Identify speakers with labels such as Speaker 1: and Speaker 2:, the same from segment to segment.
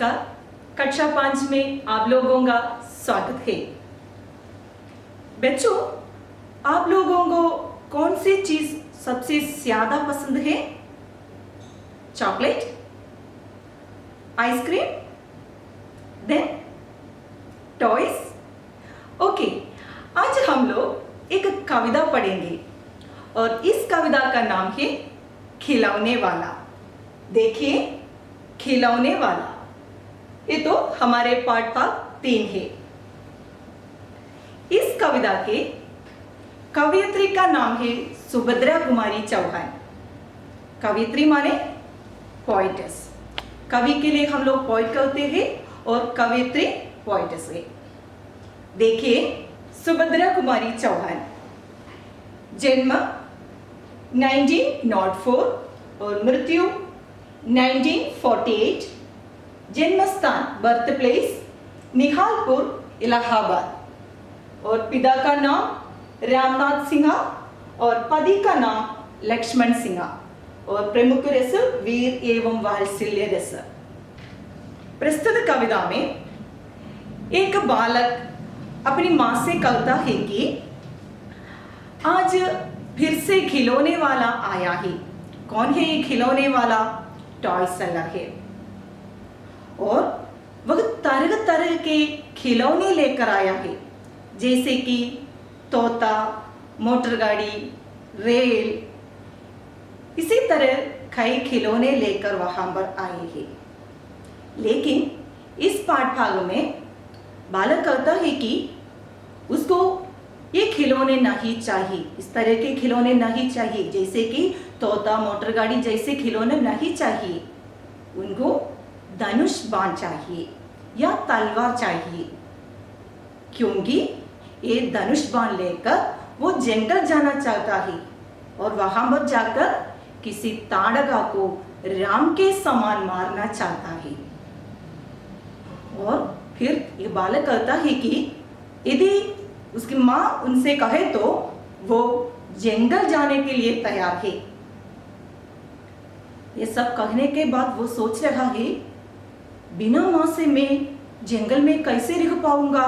Speaker 1: नमस्कार। कक्षा 5 में आप लोगों का स्वागत है। बच्चों, आप लोगों को कौन सी चीज सबसे ज्यादा पसंद है? Chocolate, ice cream, then toys. Okay, आज हम लोग एक कविता पढ़ेंगे और इस कविता का नाम है खिलौने वाला। देखिए, खिलौने वाला, ये तो हमारे पाठ भाग 3 है। इस कविता के कवयित्री का नाम है सुभद्रा कुमारी चौहान। कवयित्री माने पोइटेस। कवि के लिए हम लोग पोइट कहते हैं और कवयित्री पोइटेस है। देखिए, सुभद्रा कुमारी चौहान, जन्म 1904 और मृत्यु 1948। जन्म स्थान बर्थ प्लेस निहालपुर, इलाहाबाद। और पिता का नाम रामनाथ सिन्हा और पति का नाम लक्ष्मण सिन्हा। और प्रमुख रस वीर एवं वात्सल्य रस। प्रस्तुत कविता में एक बालक अपनी मां से कहता है कि आज फिर से खिलौने वाला आया है। कौन है ये खिलौने वाला? टॉय सेलर है। और वह तरह तरह के खिलौने लेकर आया है, जैसे कि तोता, मोटर गाड़ी, रेल। इसी तरह कई खिलौने लेकर वहां पर आए हैं। लेकिन इस पाठ भाग में बालक कहता है कि उसको ये खिलौने नहीं चाहिए, इस तरह के खिलौने नहीं चाहिए, जैसे कि तोता, मोटर गाड़ी जैसे खिलौने नहीं चाहिए। उनको धनुष बाण चाहिए या तलवार चाहिए, क्योंकि ये धनुष बाण लेकर वो जंगल जाना चाहता है और वहां पर जाकर किसी ताड़का को राम के समान मारना चाहता है। और फिर ये बालक कहता है कि यदि उसकी माँ उनसे कहे तो वो जंगल जाने के लिए तैयार है। ये सब कहने के बाद वो सोच रहा है, बिना माँ से मैं जंगल में कैसे रह पाऊंगा?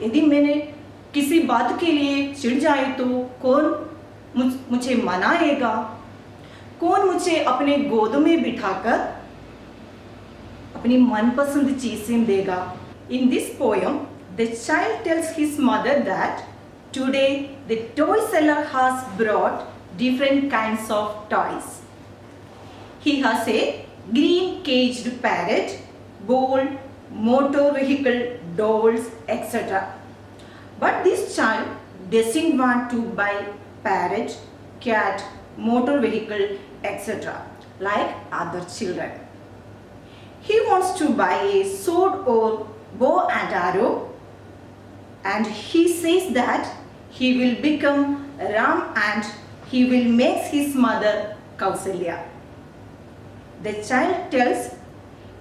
Speaker 1: यदि मैंने किसी बात के लिए चिढ़ जाए तो कौन मुझे मनाएगा? कौन मुझे अपने गोद में बिठाकर अपनी मनपसंद चीजें देगा? In this poem, the child tells his mother that today the toy seller has brought different kinds of toys. He has a green caged parrot, ball, motor vehicle, dolls, etc. But this child doesn't want to buy parrot, cat, motor vehicle, etc. like other children. He wants to buy a sword or bow and arrow, and he says that he will become Ram and he will make his mother Kausalya. The child tells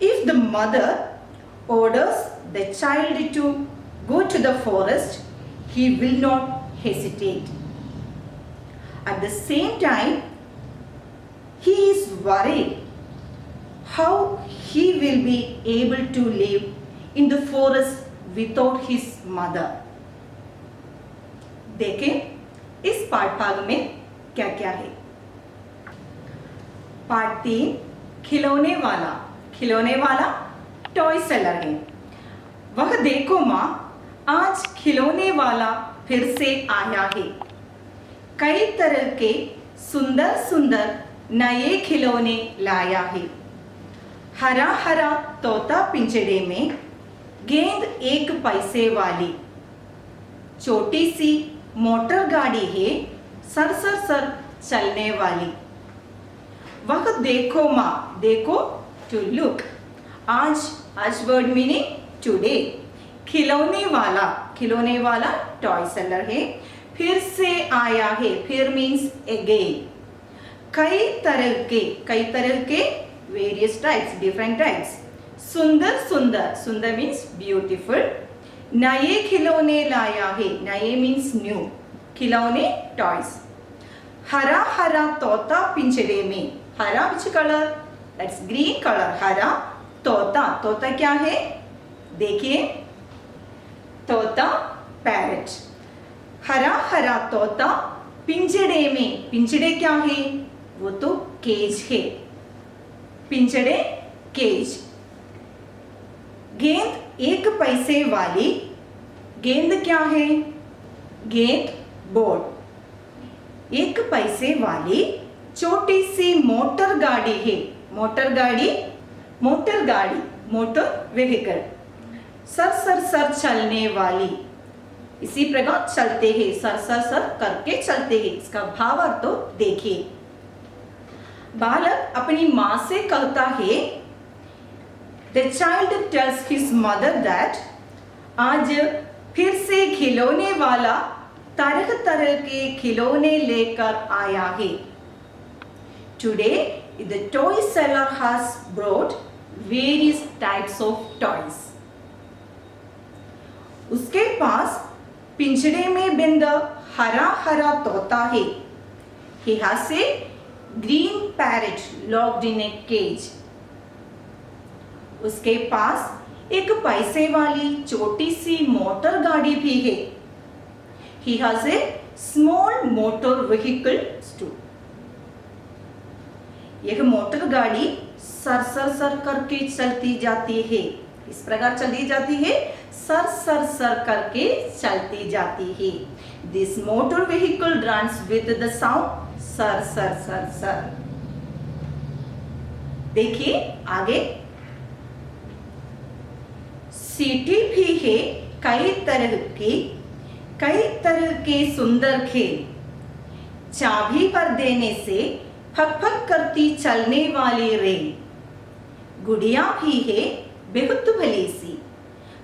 Speaker 1: if the mother orders the child to go to the forest, he will not hesitate. At the same time, he is worried how he will be able to live in the forest without his mother. देखें इस पाठ भाग में क्या क्या है। पाठ 3, खिलौने वाला। खिलौने वाला टॉय सेलर है। वह देखो माँ, आज खिलौने वाला फिर से आया है। कई तरह के सुंदर सुंदर नए खिलौने लाया है। हरा हरा तोता पिंजरे में, गेंद 1 पैसे वाली। छोटी सी मोटर गाड़ी है, सर सर सर चलने वाली। वह देखो माँ, देखो टू लुक। आज वर्ड मीनिंग टुडे। खिलौने वाला टॉय सेलर है, फिर से आया है। फिर मीन्स अगेन। कई तरह के वेरियस टाइप्स, डिफरेंट टाइप्स। सुंदर मीन्स ब्यूटीफुल। नए खिलौने लाया है, नए मीन्स न्यू। खिलौने टॉयज। हरा हरा तोता पिंजरे में। हरा which colour? That's green colour. हरा तोता, तोता क्या है? देखिए, तोता पैरट। हरा हरा तोता पिंजड़े में, पिंजड़े क्या है? वो तो केज है, पिंजड़े केज। गेंद 1 पैसे वाली, गेंद क्या है? गेंद बोर्ड। 1 पैसे वाली छोटी सी मोटर गाड़ी है, मोटर गाड़ी, मोटर गाड़ी, motor vehicle. Sir sir sir चलने वाली, इसी प्रकार चलते हैं, सर सर सर करके चलते हैं। इसका भाव अर्थ तो देखिए। बालक अपनी माँ से कहता है, The child tells his mother that आज फिर से खिलौने वाला तरह तरह के खिलौने लेकर आया है। Today the toy seller has brought various types of toys. उसके पास पिंजरे में बंद हरा हरा तोता है। He has a green parrot locked in a cage. उसके पास 1 पैसे वाली छोटी सी मोटर गाड़ी भी है। He has a small motor vehicle too. यह मोटर गाड़ी सर सर सर करके चलती जाती है, इस प्रकार चलती जाती है, सर सर सर करके चलती जाती है। This motor vehicle runs with the sound sir sir sir sir. देखिए आगे, सीटी भी है कई तरह के सुंदर खेल। चाबी पर देने से फक फक करती चलने वाली रेल। गुड़िया भी है बहुत भली सी,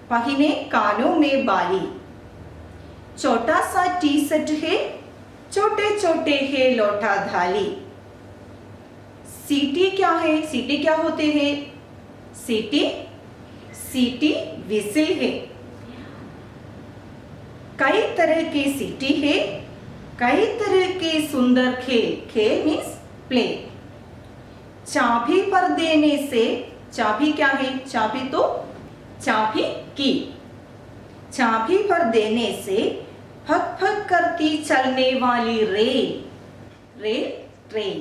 Speaker 1: पहने कानों में बाली। छोटा सा टी सेट है, छोटे छोटे है लोटा धाली। सीटी क्या है? सीटी क्या होते हैं? सीटी विसिल है। कई तरह के सीटी है, कई तरह के सुंदर खेल, खेल मीन्स प्ले। चाबी पर देने से, चाबी क्या है? चाबी तो चाबी की। चाबी पर देने से फक फक करती चलने वाली रेल, ट्रेन।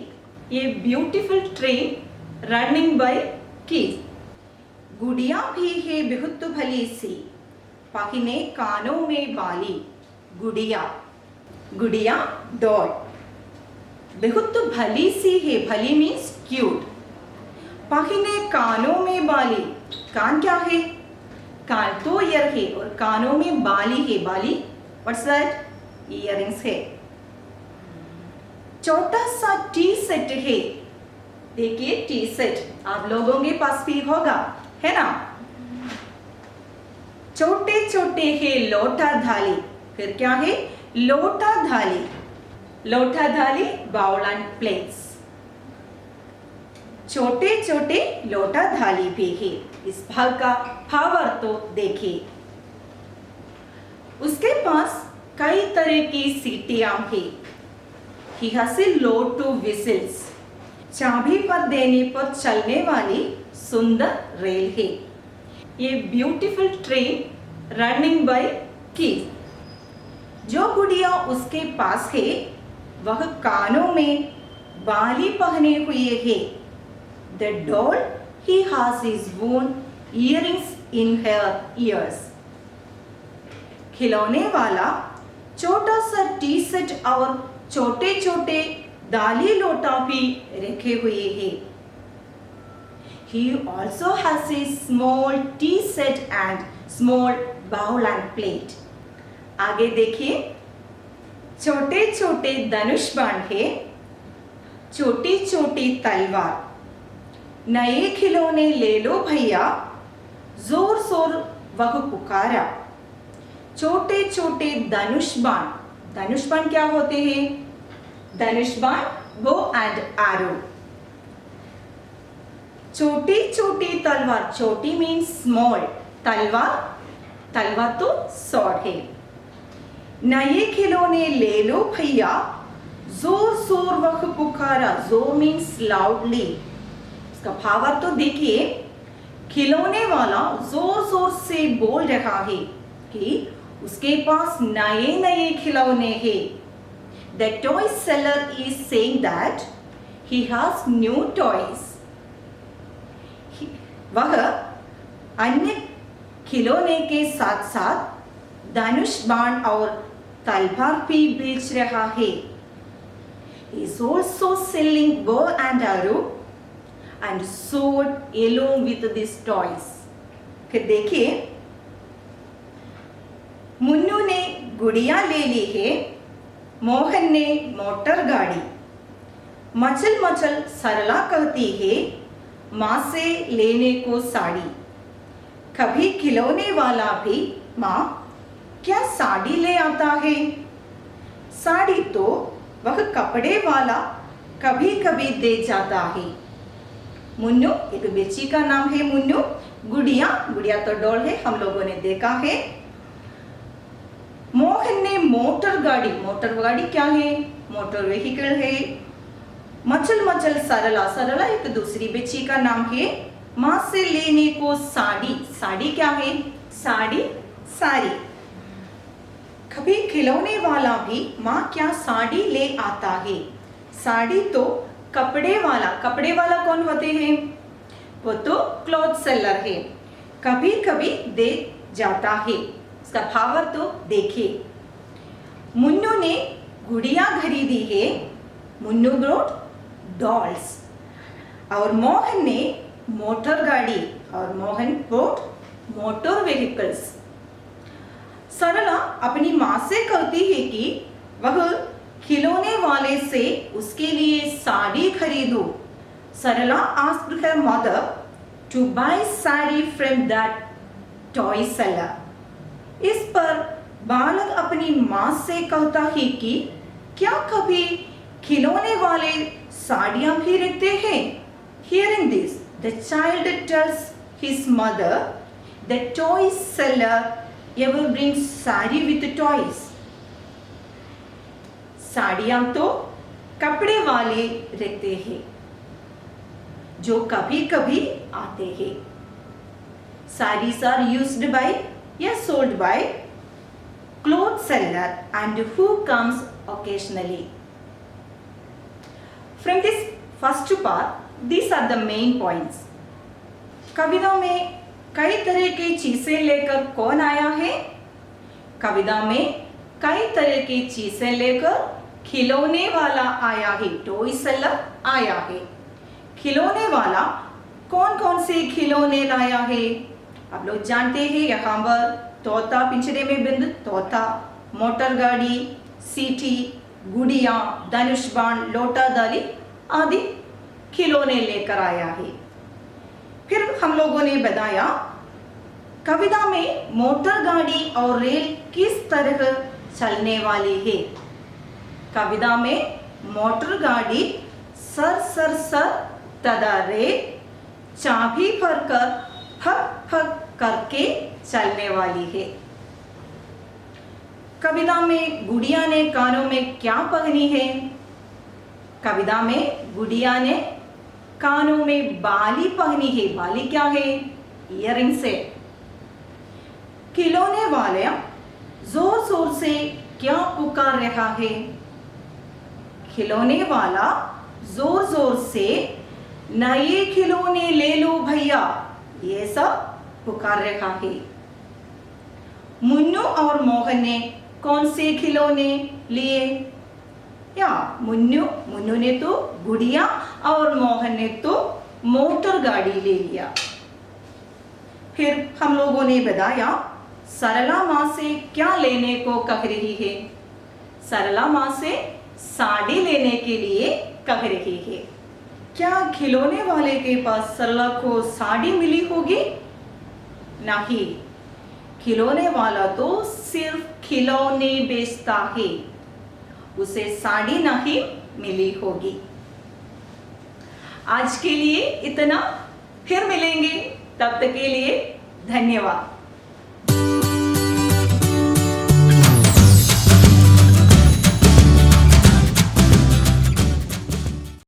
Speaker 1: ये beautiful train running by keys. गुड़िया भी है बहुत भली सी, पहने कानों में बाली। गुड़िया डॉल। बहुत भली सी है, भली मीन्स क्यूट। पहने कानों में बाली, कान क्या है? कान तो ईयर है और कानों में बाली है। बाली व्हाट्स दैट? इयररिंग्स है। छोटा सा टी सेट है। देखिए टी सेट आप लोगों के पास भी होगा, है ना? छोटे छोटे है लोटा धाली। फिर क्या है? लोटा धाली। लोटा धाली बाउल एंड प्लेट्स। छोटे छोटे लोटा धाली भी है। इस भाग का भाव अर्थ तो देखिए। उसके पास कई तरह की सीटियां हैं। He has a load to whistles. चाबी पर देने पर चलने वाली सुंदर रेल है। ये beautiful train running by keys. जो गुड़िया उसके पास है वह कानों में बाली पहने हुए है। The doll he has his own earrings in her ears. खिलौने वाला छोटा सा टी सेट और छोटे छोटे दाली लोटा भी रखे हुए हैं। He also has a small tea set and small bowl and plate. आगे देखिए, छोटे छोटे धनुष बाण है, छोटी छोटी तलवार। नए खिलौने ले लो भैया, जोर जोर वह पुकारा। छोटे छोटे धनुष बाण। धनुष बाण क्या होते हैं? धनुष बाण बो एंड एरो। छोटी छोटी तलवार, छोटी मीन्स स्मॉल, तलवार तो स्वॉर्ड है। नए खिलौने ले लो भैया, जोर जोर वह पुकारा। जोर मीन्स लाउडली। इसका भाव तो देखिए, खिलौने वाला जोर जोर से बोल रहा है कि उसके पास नए नए खिलौने हैं। The toy seller is saying that he has new toys. वह अन्य खिलौने के साथ साथ धनुष बाण और तलवार भी बेच रहा है। He is also selling bow and arrow and sword along with these toys. फिर देखिए, मुन्नू ने गुड़िया ले ली है, मोहन ने मोटर गाड़ी। मचल मचल सरला कहती है माँ से लेने को साड़ी। कभी खिलौने वाला भी माँ क्या साड़ी ले आता है? साड़ी तो वह कपड़े वाला कभी कभी दे जाता है। मुन्नू, एक बेची का नाम है मुन्नू। गुड़िया, गुड़िया तो डॉल है, हम लोगों ने देखा है। मोहन ने मोटर गाड़ी, मोटर गाड़ी क्या है? मोटर व्हीकल है। मचल मचल सरला, सरला एक दूसरी बेची का नाम है। माँ से लेने को साड़ी, साड़ी क्या है? साड़ी, साड़ी। कभी खिलौने वाला भी माँ क्या साड़ी ले आता है? साड़ी तो कपड़े वाला, कपड़े वाला कौन होते हैं? वो तो क्लॉथ सेलर है, कभी कभी दे जाता है। इसका भाव तो देखिए। मुन्नू ने गुड़िया खरीदी है, मुन्नू ब्रॉट डॉल्स। और मोहन ने मोटर गाड़ी, और मोहन ब्रॉट मोटर व्हीकल्स। सरला अपनी माँ से कहती है कि वह खिलौने वाले से उसके लिए साड़ी खरीदो। सरला asked her mother to buy sari from that toy seller. इस पर बालक अपनी माँ से कहता है कि क्या कभी खिलौने वाले साड़ियाँ भी रखते हैं? Hearing this, the child tells his mother, the toy seller ever brings sari with toys. साड़ियाँ तो कपड़े वाले रखते हैं जो कभी कभी आते हैं। Sarees are used by या sold by cloth seller and who comes occasionally. From this first part, these are the main points. कविता में कई तरह की चीजें लेकर कौन आया है? कविता में कई तरह की चीजें लेकर खिलौने वाला आया है, टॉय सेलर आया है। खिलौने वाला कौन कौन से खिलौने लाया है? आप लोग जानते हैं, यहाँ पर तोता, पिंजरे में बंद तोता, मोटर गाड़ी, सीटी, गुड़िया, धनुष बाण, लोटा दाली आदि खिलौने लेकर आया है। फिर हम लोगों ने बताया कविता में मोटर गाड़ी और रेल किस तरह चलने वाली है। कविता में मोटर गाड़ी सर सर सर तथा रेल चाबी भरकर फक फक करके चलने वाली है। कविता में गुड़िया ने कानों में क्या पहनी है? कविता में गुड़िया ने कानों में बाली पहनी है। बाली क्या है? ईयरिंग्स है। खिलौने वाले जोर जोर से क्या पुकार रहा है? खिलौने वाला जोर जोर से नए खिलौने ले लो भैया, ये सब पुकार रहा है। मुन्नू और मोहन ने कौन से खिलौने लिए? या मुन्नू ने तो गुड़िया और मोहन ने तो मोटर गाड़ी ले लिया। फिर हम लोगों ने बताया सरला माँ से क्या लेने को कह रही है? सरला माँ से साड़ी लेने के लिए कह रही है। क्या खिलौने वाले के पास सरला को साड़ी मिली होगी? नहीं, खिलौने वाला तो सिर्फ खिलौने बेचता है, उसे साड़ी नहीं मिली होगी। आज के लिए इतना, फिर मिलेंगे, तब तक के लिए धन्यवाद।